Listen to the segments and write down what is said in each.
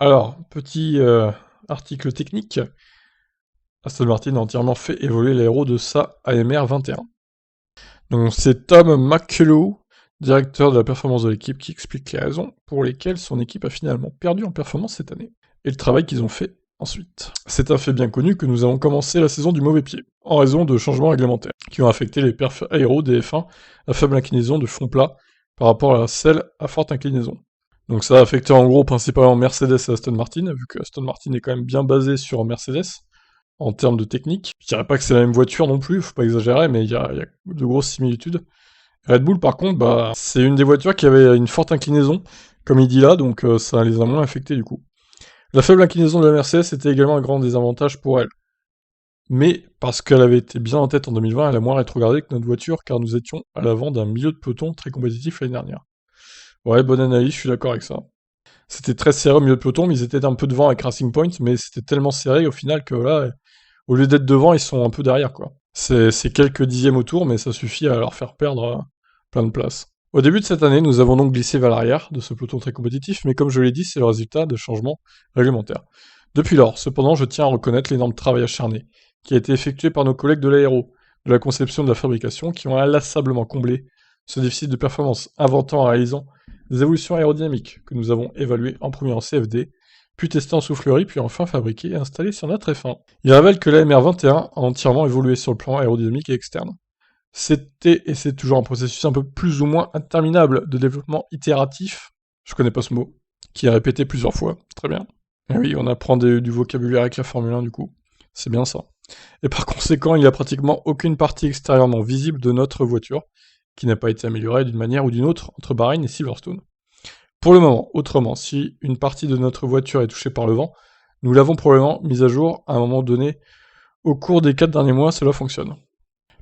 Alors, petit article technique. Aston Martin a entièrement fait évoluer l'aéro de sa AMR 21. Donc c'est Tom McCullough, directeur de la performance de l'équipe, qui explique les raisons pour lesquelles son équipe a finalement perdu en performance cette année, et le travail qu'ils ont fait ensuite. C'est un fait bien connu que nous avons commencé la saison du mauvais pied, en raison de changements réglementaires, qui ont affecté les perfs aéros des F1 à faible inclinaison de fond plat par rapport à celles à forte inclinaison. Donc ça a affecté en gros principalement Mercedes et Aston Martin, vu que Aston Martin est quand même bien basé sur Mercedes, en termes de technique. Je dirais pas que c'est la même voiture non plus, faut pas exagérer, mais il y a de grosses similitudes. Red Bull, par contre, bah, c'est une des voitures qui avait une forte inclinaison, comme il dit là, donc ça les a moins affectés du coup. La faible inclinaison de la Mercedes était également un grand désavantage pour elle. Mais parce qu'elle avait été bien en tête en 2020, elle a moins rétrogradé que notre voiture, car nous étions à l'avant d'un milieu de peloton très compétitif l'année dernière. Ouais, bonne analyse, je suis d'accord avec ça. C'était très serré au milieu de peloton, mais ils étaient un peu devant avec Racing Point, mais c'était tellement serré au final que là, au lieu d'être devant, ils sont un peu derrière, quoi. C'est quelques dixièmes au tour, mais ça suffit à leur faire perdre plein de place. Au début de cette année, nous avons donc glissé vers l'arrière de ce peloton très compétitif, mais comme je l'ai dit, c'est le résultat de changements réglementaires. Depuis lors, cependant, je tiens à reconnaître l'énorme travail acharné qui a été effectué par nos collègues de l'aéro, de la conception et de la fabrication, qui ont inlassablement comblé ce déficit de performance, inventant et réalisant des évolutions aérodynamiques que nous avons évaluées en premier en CFD, puis testé en soufflerie, puis enfin fabriqué et installé sur notre F1. Il révèle que la MR21 a entièrement évolué sur le plan aérodynamique et externe. C'était et c'est toujours un processus un peu plus ou moins interminable de développement itératif, je connais pas ce mot, qui est répété plusieurs fois, très bien. Et oui, on apprend du vocabulaire avec la Formule 1 du coup, c'est bien ça. Et par conséquent, il n'y a pratiquement aucune partie extérieurement visible de notre voiture qui n'a pas été améliorée d'une manière ou d'une autre entre Bahreïn et Silverstone. Pour le moment, autrement, si une partie de notre voiture est touchée par le vent, nous l'avons probablement mise à jour à un moment donné. Au cours des 4 derniers mois, cela fonctionne.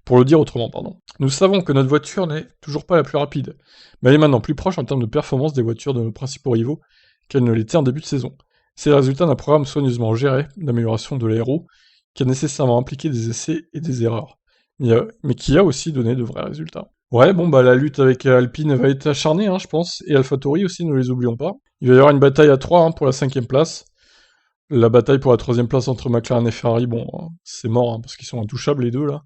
Pour le dire autrement, pardon. Nous savons que notre voiture n'est toujours pas la plus rapide, mais elle est maintenant plus proche en termes de performance des voitures de nos principaux rivaux qu'elle ne l'était en début de saison. C'est le résultat d'un programme soigneusement géré d'amélioration de l'aéro qui a nécessairement impliqué des essais et des erreurs, mais qui a aussi donné de vrais résultats. Ouais, bon, bah la lutte avec Alpine va être acharnée, hein, je pense, et AlphaTauri aussi, ne les oublions pas. Il va y avoir une bataille à 3 pour la 5ème place. La bataille pour la 3ème place entre McLaren et Ferrari, bon, c'est mort, hein, parce qu'ils sont intouchables les deux, là.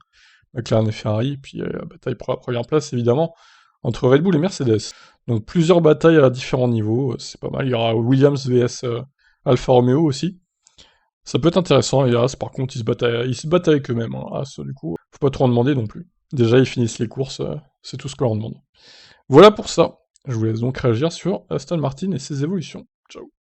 McLaren et Ferrari, puis la bataille pour la première place, évidemment, entre Red Bull et Mercedes. Donc plusieurs batailles à différents niveaux, c'est pas mal. Il y aura Williams vs Alfa Romeo aussi. Ça peut être intéressant, et As, par contre, ils se battent avec eux-mêmes. Hein. As, du coup, faut pas trop en demander non plus. Déjà, ils finissent les courses, c'est tout ce qu'on leur demande. Voilà pour ça. Je vous laisse donc réagir sur Aston Martin et ses évolutions.